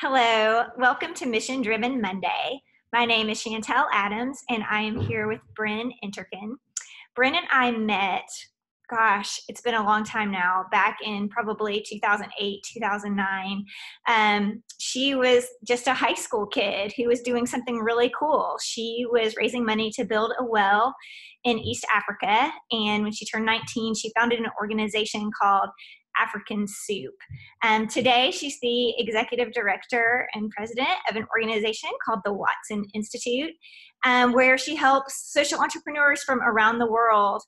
Hello, welcome to Mission Driven Monday. My name is Chantel Adams, and I am here with Brin Enterkin. Brin and I met, it's been a long time now, back in probably 2008, 2009. She was just a high school kid who was doing something really cool. She was raising money to build a well in East Africa, and when she turned 19, she founded an organization called African Soup. Today, she's the executive director and president of an organization called the Watson Institute, where she helps social entrepreneurs from around the world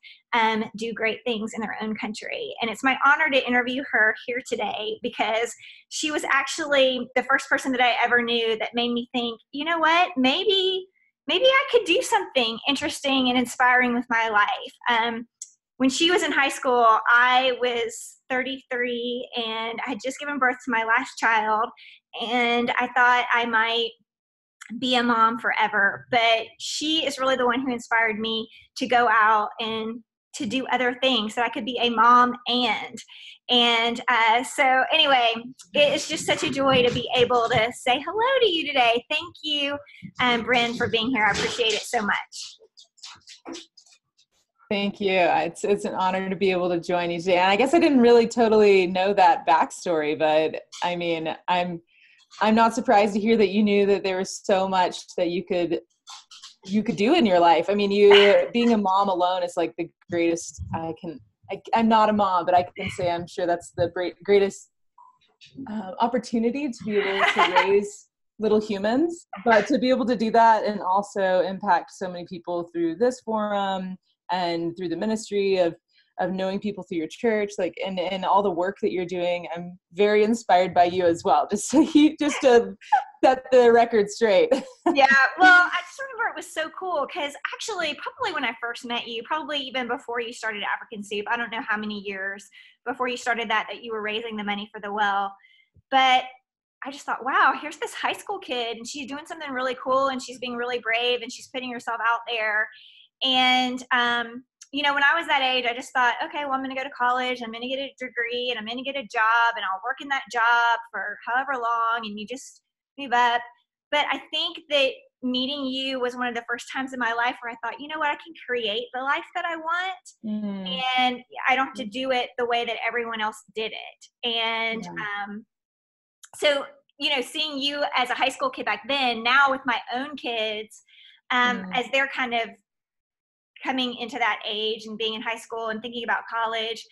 do great things in their own country. And it's my honor to interview her here today because she was actually the first person that I ever knew that made me think, you know what, maybe I could do something interesting and inspiring with my life. When she was in high school, I was 33 and I had just given birth to my last child, and I thought I might be a mom forever. But she is really the one who inspired me to go out and to do other things so I could be a mom so anyway, it's just such a joy to be able to say hello to you today. Thank you, Brin, for being here. I appreciate it so much. Thank you. It's an honor to be able to join you today. And I guess I didn't really totally know that backstory, but I mean, I'm not surprised to hear that you knew that there was so much that you could do in your life. I mean, you being a mom alone is like the greatest. I'm not a mom, but I can say I'm sure that's the greatest opportunity to be able to raise little humans. But to be able to do that and also impact so many people through this forum and through the ministry of knowing people through your church, like, and all the work that you're doing, I'm very inspired by you as well. Just to set the record straight. Yeah, well, I just remember it was so cool because actually, probably when I first met you, probably even before you started African Soup, I don't know how many years before you started that you were raising the money for the well, but I just thought, wow, here's this high school kid and she's doing something really cool and she's being really brave and she's putting herself out there. And, when I was that age, I just thought, okay, well, I'm going to go to college, I'm going to get a degree, and I'm going to get a job, and I'll work in that job for however long, and you just move up. But I think that meeting you was one of the first times in my life where I thought, you know what, I can create the life that I want, and I don't have to do it the way that everyone else did it. And so, seeing you as a high school kid back then, now with my own kids, as they're kind of coming into that age and being in high school and thinking about college,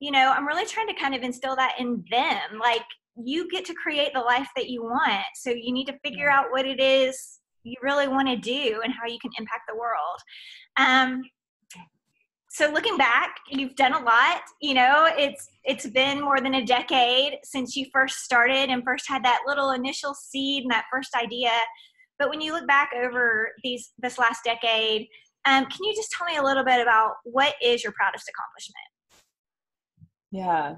I'm really trying to kind of instill that in them. Like, you get to create the life that you want. So you need to figure out what it is you really want to do and how you can impact the world. So looking back, you've done a lot. It's been more than a decade since you first started and first had that little initial seed and that first idea. But when you look back over this last decade, can you just tell me a little bit about what is your proudest accomplishment? Yeah.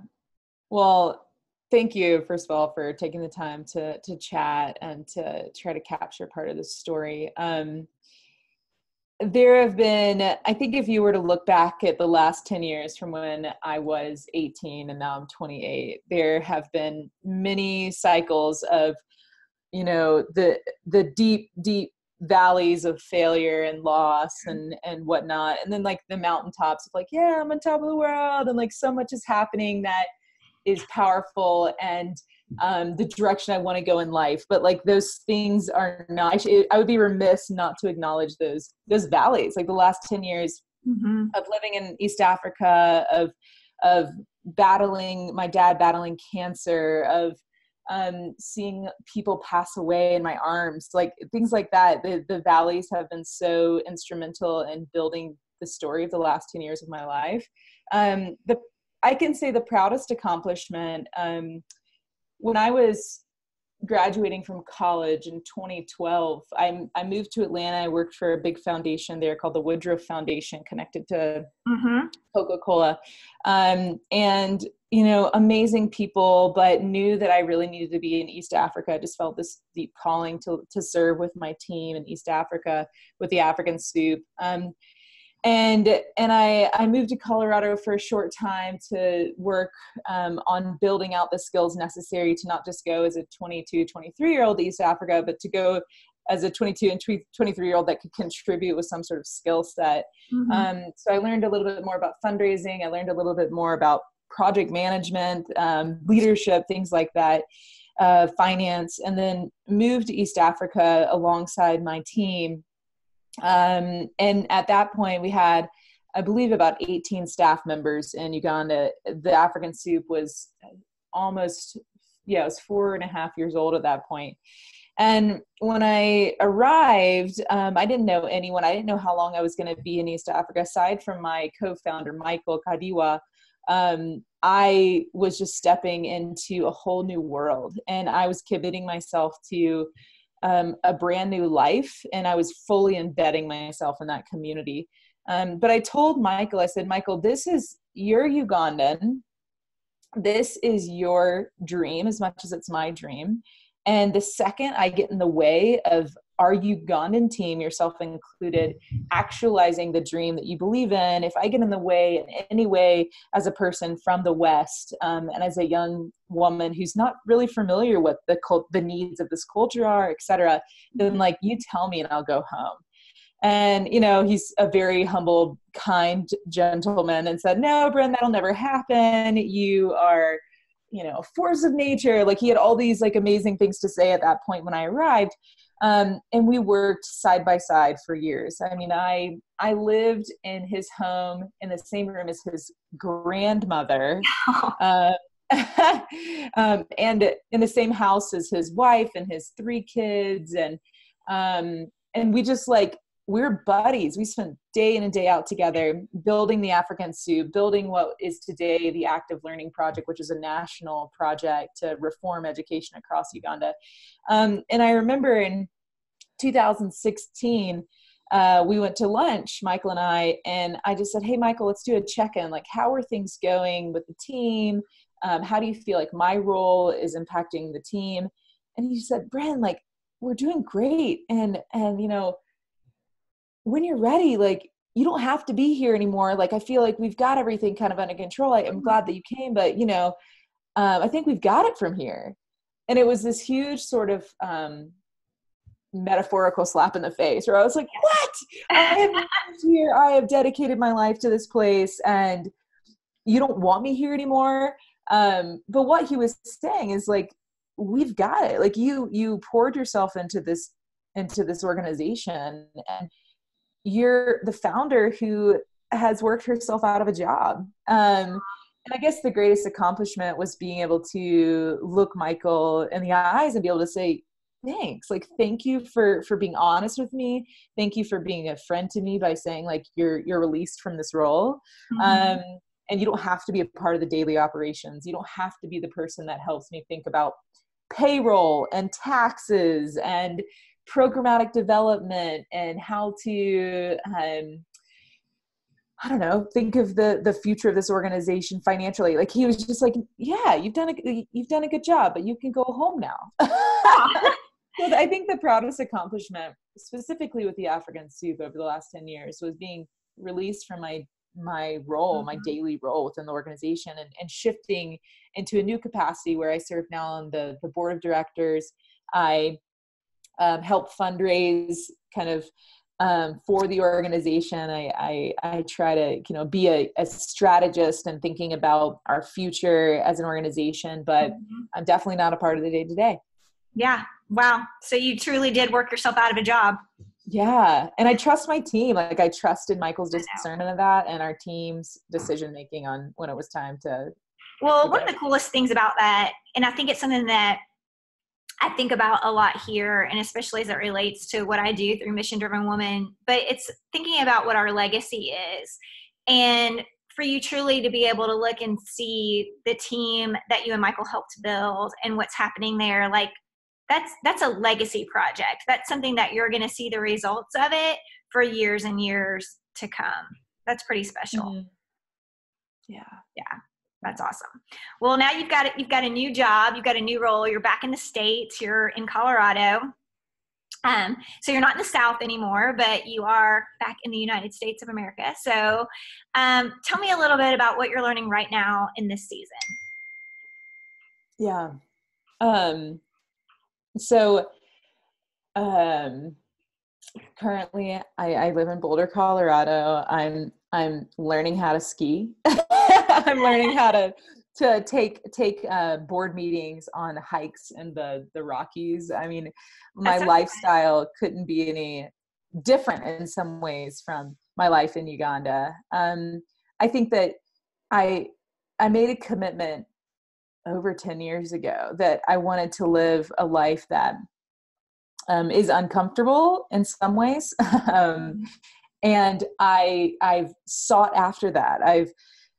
Well, thank you, first of all, for taking the time to chat and to try to capture part of the story. There have been, I think if you were to look back at the last 10 years from when I was 18 and now I'm 28, there have been many cycles of, the deep, deep valleys of failure and loss and whatnot. And then like the mountaintops of like, yeah, I'm on top of the world. And like so much is happening that is powerful and the direction I want to go in life. But like those things are not, I would be remiss not to acknowledge those valleys, like the last 10 years of living in East Africa, of my dad battling cancer, of seeing people pass away in my arms, like things like that. The valleys have been so instrumental in building the story of the last 10 years of my life. I can say the proudest accomplishment, when I was graduating from college in 2012, I moved to Atlanta. I worked for a big foundation there called the Woodruff Foundation, connected to Coca-Cola. And, amazing people, but knew that I really needed to be in East Africa. I just felt this deep calling to serve with my team in East Africa with the African Soup. I moved to Colorado for a short time to work on building out the skills necessary to not just go as a 22, 23-year-old to East Africa, but to go as a 22 and 23-year-old that could contribute with some sort of skill set. So I learned a little bit more about fundraising. I learned a little bit more about project management, leadership, things like that, finance, and then moved to East Africa alongside my team. And at that point we had, I believe, about 18 staff members in Uganda. The African Soup was almost, it was 4.5 years old at that point. And when I arrived, I didn't know anyone. I didn't know how long I was going to be in East Africa. Aside from my co-founder, Michael Kadiwa, I was just stepping into a whole new world, and I was committing myself to a brand new life, and I was fully embedding myself in that community. But I told Michael, I said, Michael, you're Ugandan. This is your dream as much as it's my dream. And the second I get in the way of our Ugandan team, yourself included, actualizing the dream that you believe in, if I get in the way in any way as a person from the West, and as a young woman who's not really familiar with the needs of this culture are, et cetera, then you tell me and I'll go home. And, he's a very humble, kind gentleman, and said, no, Brin, that'll never happen. You are, a force of nature. He had all these amazing things to say at that point when I arrived. And we worked side by side for years. I mean, I lived in his home in the same room as his grandmother, and in the same house as his wife and his 3 kids. And we just we're buddies. We spent day in and day out together building the African Soup, building what is today the Active Learning Project, which is a national project to reform education across Uganda. And I remember in 2016, we went to lunch, Michael and I just said, hey, Michael, let's do a check-in. How are things going with the team? How do you feel like my role is impacting the team? And he said, Brin, we're doing great. And when you're ready, you don't have to be here anymore. I feel like we've got everything kind of under control. I'm glad that you came, but I think we've got it from here. And it was this huge sort of metaphorical slap in the face where I was like, what? I have moved here. I have dedicated my life to this place, and you don't want me here anymore. But what he was saying is we've got it. You poured yourself into this organization, and you're the founder who has worked herself out of a job. And I guess the greatest accomplishment was being able to look Michael in the eyes and be able to say, thanks. Thank you for being honest with me. Thank you for being a friend to me by saying you're released from this role. And you don't have to be a part of the daily operations. You don't have to be the person that helps me think about payroll and taxes and programmatic development and how to, think of the future of this organization financially. He was just yeah, you've done a good job, but you can go home now. So I think the proudest accomplishment, specifically with the African Soup over the last 10 years, was being released from my role, my daily role within the organization, and shifting into a new capacity where I serve now on the board of directors. I help fundraise kind of for the organization. I try to, be a strategist and thinking about our future as an organization, but I'm definitely not a part of the day-to-day. Yeah. Wow. So you truly did work yourself out of a job. Yeah. And I trust my team. I trusted Michael's discernment of that and our team's decision-making on when it was time to. Well, one of the coolest things about that, and I think it's something that I think about a lot here, and especially as it relates to what I do through Mission Driven Woman, but it's thinking about what our legacy is. And for you truly to be able to look and see the team that you and Michael helped build and what's happening there, that's a legacy project. That's something that you're going to see the results of it for years and years to come. That's pretty special. Mm-hmm. Yeah. That's awesome. Well, now you've got a new job, you've got a new role, you're back in the States, you're in Colorado. So you're not in the South anymore, but you are back in the United States of America. So tell me a little bit about what you're learning right now in this season. Yeah. So currently I live in Boulder, Colorado. I'm learning how to ski. I'm learning how to take board meetings on hikes in the Rockies. I mean, my lifestyle couldn't be any different in some ways from my life in Uganda. I think that I made a commitment over 10 years ago that I wanted to live a life that is uncomfortable in some ways. And I've sought after that.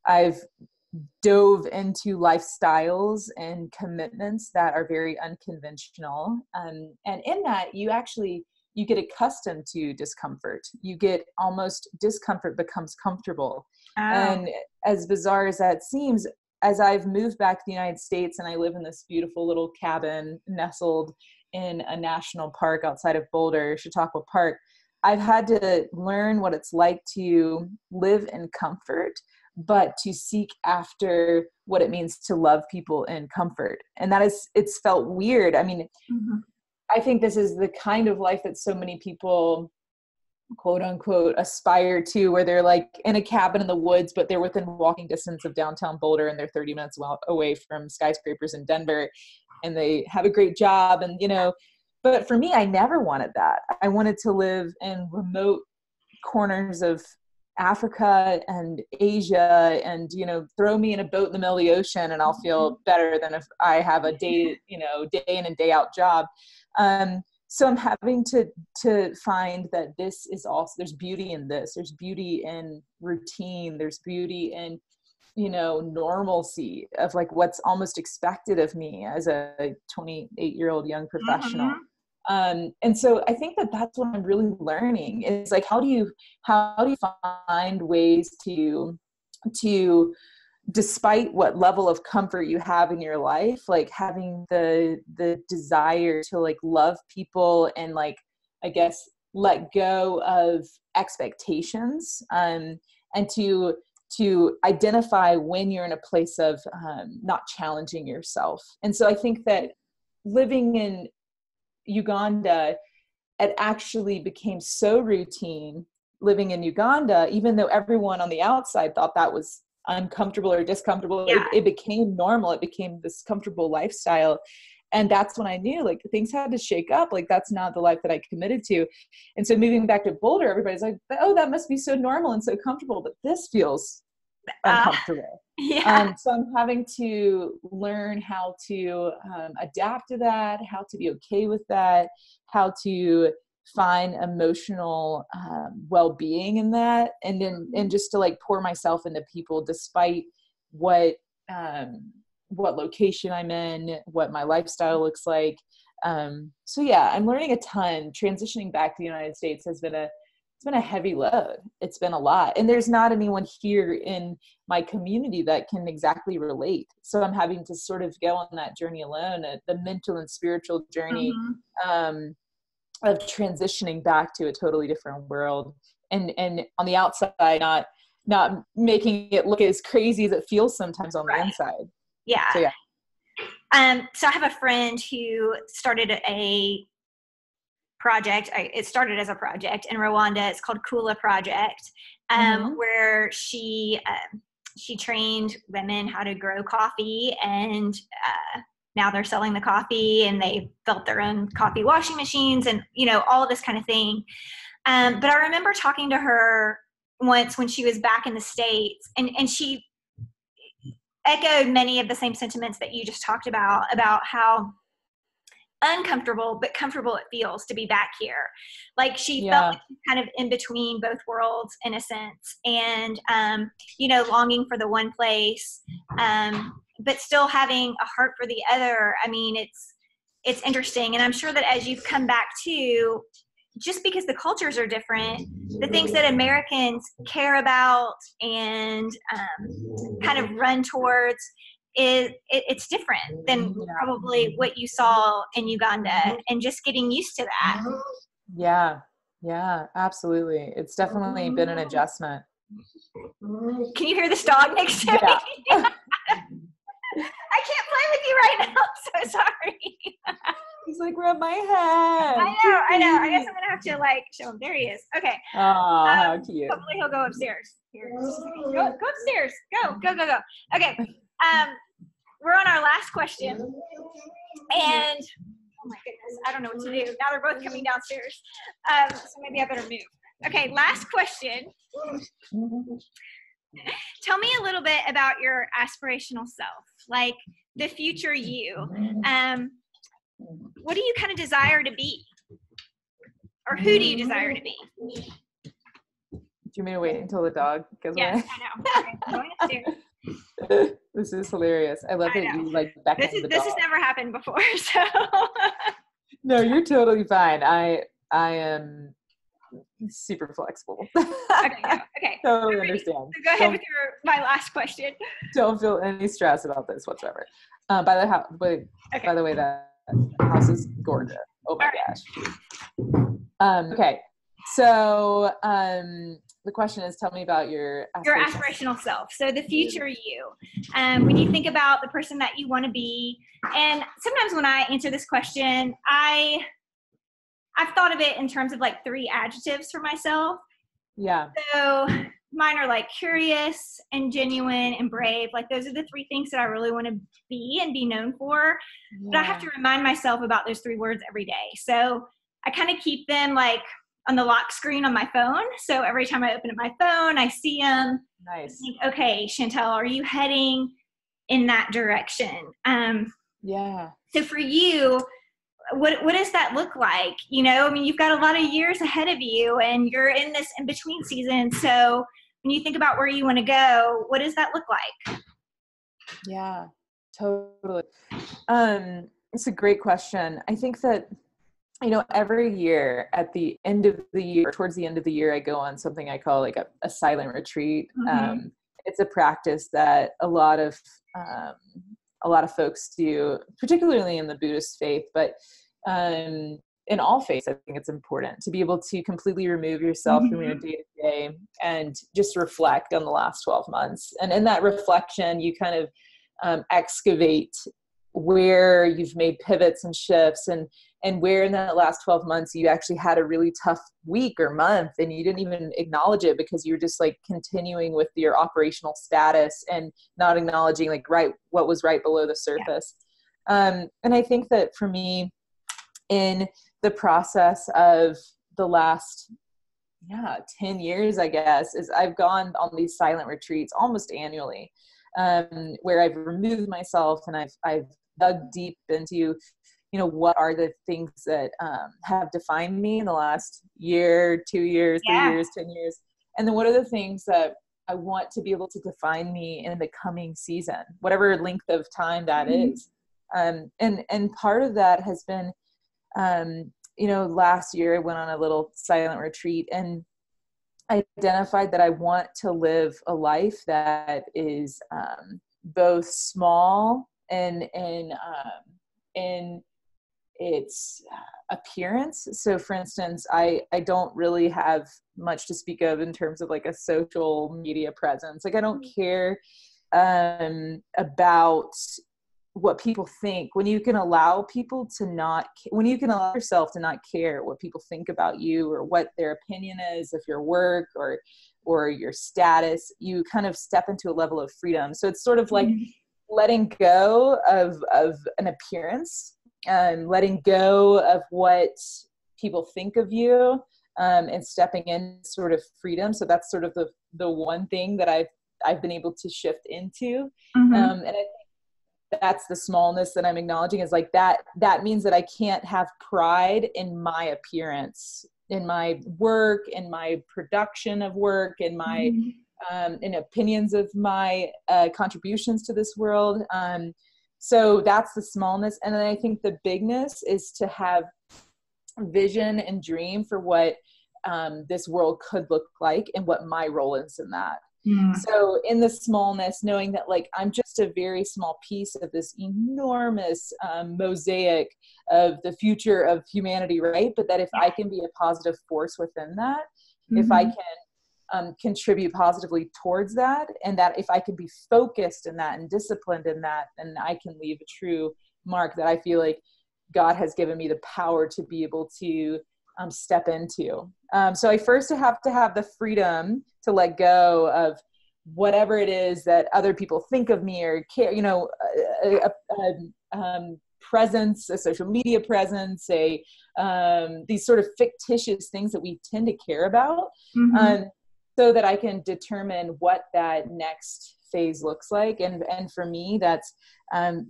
I've dove into lifestyles and commitments that are very unconventional. And in that, you get accustomed to discomfort. You get almost discomfort becomes comfortable. Oh. And as bizarre as that seems, as I've moved back to the United States and I live in this beautiful little cabin nestled in a national park outside of Boulder, Chautauqua Park, I've had to learn what it's like to live in comfort, but to seek after what it means to love people in comfort. And it's felt weird. I mean, I think this is the kind of life that so many people, quote unquote, aspire to, where they're like in a cabin in the woods, but they're within walking distance of downtown Boulder and they're 30 minutes away from skyscrapers in Denver, and they have a great job. And, but for me, I never wanted that. I wanted to live in remote corners of Africa and Asia and, throw me in a boat in the middle of the ocean and I'll feel better than if I have a day in and day out job. So I'm having to find that this is also, there's beauty in this. There's beauty in routine. There's beauty in, normalcy of like what's almost expected of me as a 28-year-old young professional. And so I think that that's what I'm really learning is like, how do you find ways to, despite what level of comfort you have in your life, like having the desire to like love people and like, I guess, let go of expectations, and to identify when you're in a place of not challenging yourself. And so I think that living in Uganda, it actually became so routine living in Uganda, even though everyone on the outside thought that was uncomfortable or discomfortable. Yeah. It became normal. It became this comfortable lifestyle. And that's when I knew like things had to shake up. Like that's not the life that I committed to. And so moving back to Boulder, everybody's like, oh, that must be so normal and so comfortable, but this feels uncomfortable. So I'm having to learn how to adapt to that, how to be okay with that, how to find emotional well-being in that, and just to like pour myself into people despite what location I'm in, what my lifestyle looks like. So yeah, I'm learning a ton. Transitioning back to the United States has been it's been a heavy load. It's been a lot. And there's not anyone here in my community that can exactly relate. So I'm having to sort of go on that journey alone, the mental and spiritual journey of transitioning back to a totally different world. And on the outside, not making it look as crazy as it feels sometimes on the inside. Yeah. So, yeah. So I have a friend who started a project. It started as a project in Rwanda. It's called Kula Project, where she trained women how to grow coffee, and now they're selling the coffee, and they built their own coffee washing machines, and all of this kind of thing. But I remember talking to her once when she was back in the States, and she echoed many of the same sentiments that you just talked about how uncomfortable but comfortable it feels to be back here. Like she felt like she's kind of in between both worlds in a sense, and longing for the one place, but still having a heart for the other. I mean, it's interesting, and I'm sure that as you've come back to, just because the cultures are different, the things that Americans care about and kind of run towards, it's different than probably what you saw in Uganda, and just getting used to that. Yeah, absolutely. It's definitely been an adjustment. Can you hear this dog next to me? I can't play with you right now. I'm so sorry. He's like, rub my head. I know. I guess I'm gonna have to like show him. There he is. Okay. Oh, how cute. Hopefully he'll go upstairs. Here, go upstairs. Go. Okay. We're on our last question, and oh my goodness, I don't know what to do. Now they're both coming downstairs. So maybe I better move. Okay, last question. Tell me a little bit about your aspirational self, like the future you. What do you kind of desire to be? Or who do you desire to be? Do you mean to wait until the dog goes away? Yes, I know. Okay, I'm going upstairs. This is hilarious. I love that you like beckon the dog. This has never happened before, so. No, you're totally fine. I am super flexible. Okay. Totally understand. So go ahead with my last question. Don't feel any stress about this whatsoever. By the way, that house is gorgeous. Oh my gosh. Okay. So the question is, tell me about your aspirational self. So the future you, when you think about the person that you want to be, and sometimes when I answer this question, I've thought of it in terms of like 3 adjectives for myself. Yeah. So mine are like curious and genuine and brave. Like those are the 3 things that I really want to be and be known for. Yeah. But I have to remind myself about those 3 words every day. So I kind of keep them like on the lock screen on my phone. So every time I open up my phone, I see them. Nice. I think, okay, Chantel, are you heading in that direction? Yeah. So for you, what does that look like? You know, I mean, you've got a lot of years ahead of you and you're in this in-between season. So when you think about where you want to go, what does that look like? Yeah, totally. It's a great question. I think that, every year at the end of the year, towards the end of the year, I go on something I call like a silent retreat. Mm-hmm. It's a practice that a lot of folks do, particularly in the Buddhist faith, but in all faiths, I think it's important to be able to completely remove yourself from your day-to-day and just reflect on the last 12 months. And in that reflection, you kind of excavate where you've made pivots and shifts, and where in that last 12 months you actually had a really tough week or month and you didn't even acknowledge it because you're just like continuing with your operational status and not acknowledging like what was right below the surface. Yeah. And I think that for me, in the process of the last 10 years, I guess, is I've gone on these silent retreats almost annually, where I've removed myself and I've dug deep into, what are the things that have defined me in the last year, 2 years, 3 years, 10 years, and then what are the things that I want to be able to define me in the coming season, whatever length of time that is. And part of that has been, last year I went on a little silent retreat and I identified that I want to live a life that is both small and in its appearance. So for instance, I don't really have much to speak of in terms of like a social media presence. Like I don't care about what people think. When you can allow yourself to not care what people think about you or what their opinion is of your work or your status, you kind of step into a level of freedom. So it's sort of like letting go of an appearance and letting go of what people think of you, and stepping in sort of freedom. So that's sort of the one thing that I've been able to shift into. And I think that's the smallness that I'm acknowledging, is like that means that I can't have pride in my appearance, in my work, in my production of work, in my in opinions of my contributions to this world. So that's the smallness. And then I think the bigness is to have vision and dream for what this world could look like and what my role is in that. Mm. So in the smallness, knowing that like I'm just a very small piece of this enormous mosaic of the future of humanity, right? But that if I can be a positive force within that, if I can contribute positively towards that, and that if I can be focused in that and disciplined in that, then I can leave a true mark that I feel like God has given me the power to be able to step into. So I first have to have the freedom to let go of whatever it is that other people think of me or care, presence, a social media presence, these sort of fictitious things that we tend to care about, so that I can determine what that next phase looks like. And for me, that's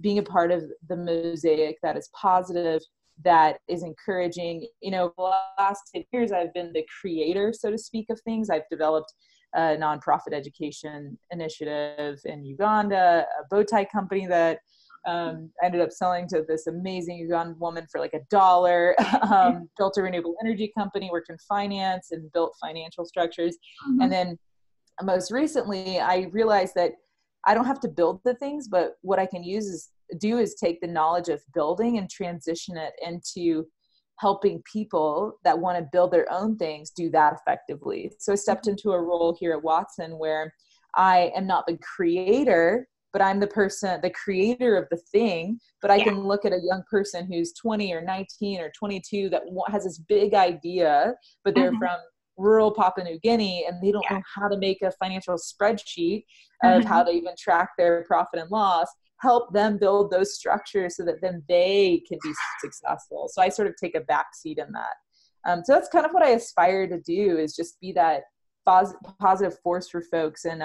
being a part of the mosaic that is positive, that is encouraging. The last 10 years, I've been the creator, so to speak, of things. I've developed a nonprofit education initiative in Uganda, a bow tie company that I ended up selling to this amazing Ugandan woman for like $1, built a renewable energy company, worked in finance and built financial structures. And then most recently, I realized that I don't have to build the things, but what I can is take the knowledge of building and transition it into helping people that want to build their own things do that effectively. So I stepped into a role here at Watson where I am not the creator, but I'm the creator of the thing, but I can look at a young person who's 20 or 19 or 22 that has this big idea, but they're from rural Papua New Guinea and they don't know how to make a financial spreadsheet of how to even track their profit and loss. Help them build those structures so that then they can be successful. So I sort of take a back seat in that. So that's kind of what I aspire to do, is just be that positive force for folks and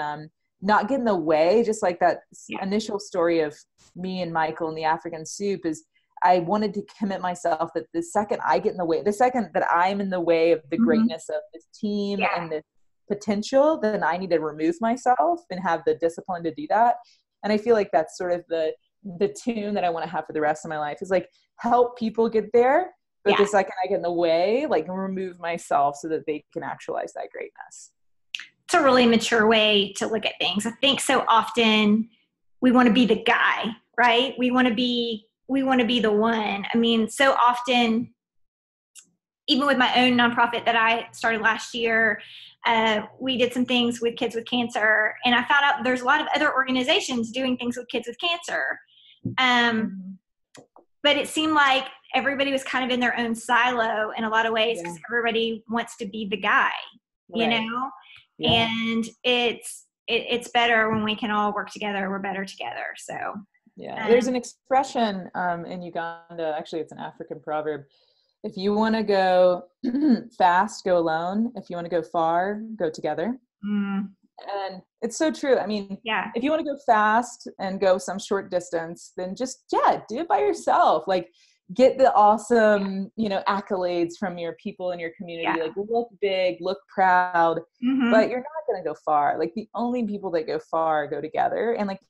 not get in the way. Just like that initial story of me and Michael and the African soup, is I wanted to commit myself that the second I get in the way, the second that I'm in the way of the greatness of this team and the potential, then I need to remove myself and have the discipline to do that. And I feel like that's sort of the tune that I want to have for the rest of my life, is like help people get there. But the second I get in the way, like remove myself so that they can actualize that greatness. It's a really mature way to look at things. I think so often we want to be the guy, right? We want to be the one. I mean, so often, even with my own nonprofit that I started last year, we did some things with kids with cancer, and I found out there's a lot of other organizations doing things with kids with cancer. But it seemed like everybody was kind of in their own silo in a lot of ways, because everybody wants to be the guy, you know? Yeah. And it's better when we can all work together. We're better together. So there's an expression in Uganda, actually it's an African proverb: if you want to go fast, go alone. If you want to go far, go together. And it's so true. I mean, if you want to go fast and go some short distance, then just, do it by yourself. Like, get the awesome, accolades from your people in your community. Like, look big, look proud, but you're not going to go far. Like, the only people that go far go together. And like,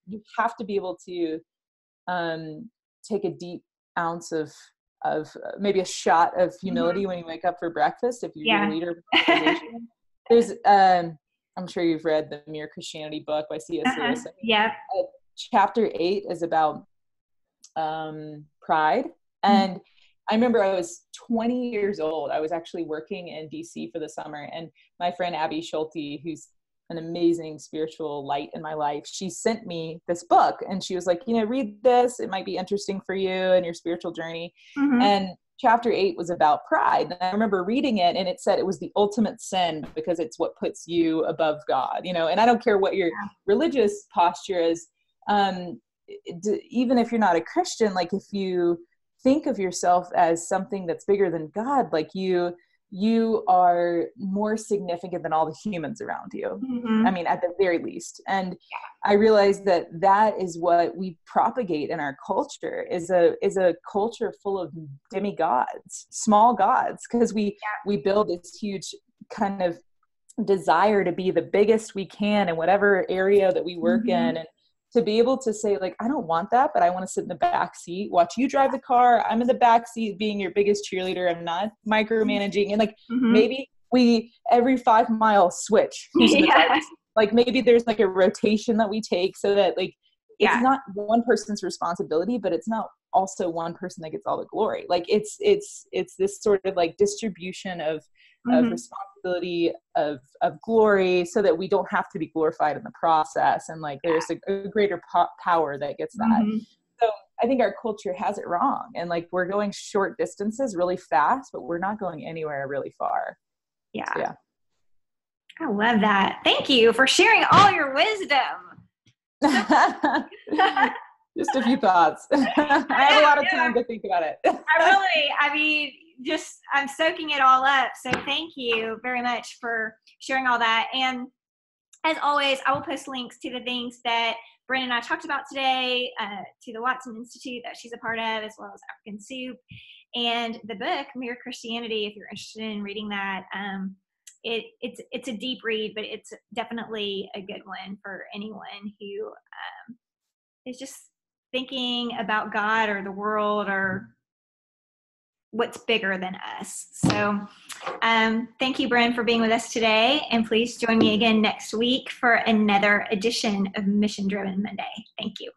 you have to be able to take a deep ounce of maybe a shot of humility when you wake up for breakfast, if you're a leader of an organization. There's I'm sure you've read the Mere Christianity book by C.S. Lewis. Chapter 8 is about pride. And I remember I was 20 years old. I was actually working in DC for the summer, and my friend Abby Schulte, who's an amazing spiritual light in my life, she sent me this book, and she was like, read this. It might be interesting for you and your spiritual journey. And chapter 8 was about pride. And I remember reading it, and it said it was the ultimate sin because it's what puts you above God, and I don't care what your religious posture is. Even if you're not a Christian, like, if you think of yourself as something that's bigger than God, like you are more significant than all the humans around you. I mean, at the very least. And I realized that is what we propagate in our culture, is a culture full of demigods, small gods, because we build this huge kind of desire to be the biggest we can in whatever area that we work in. And to be able to say, like, I don't want that, but I want to sit in the back seat, watch you drive the car. I'm in the back seat being your biggest cheerleader. I'm not micromanaging. And like, maybe we every 5 miles switch who's in the driver's seat. like maybe there's like a rotation that we take so that like it's Yeah. not one person's responsibility, but it's not also one person that gets all the glory. Like it's this sort of like distribution of responsibility, of glory, so that we don't have to be glorified in the process. And like there's a greater power that gets that. So I think our culture has it wrong. And like we're going short distances really fast, but we're not going anywhere really far. Yeah. So, yeah. I love that. Thank you for sharing all your wisdom. Just a few thoughts. I have a lot of time to think about it. I'm soaking it all up. So thank you very much for sharing all that. And as always, I will post links to the things that Brin and I talked about today, to the Watson Institute that she's a part of, as well as African Soup, and the book, Mere Christianity, if you're interested in reading that. It's a deep read, but it's definitely a good one for anyone who is just thinking about God or the world or what's bigger than us. So thank you, Brin, for being with us today. And please join me again next week for another edition of Mission Driven Monday. Thank you.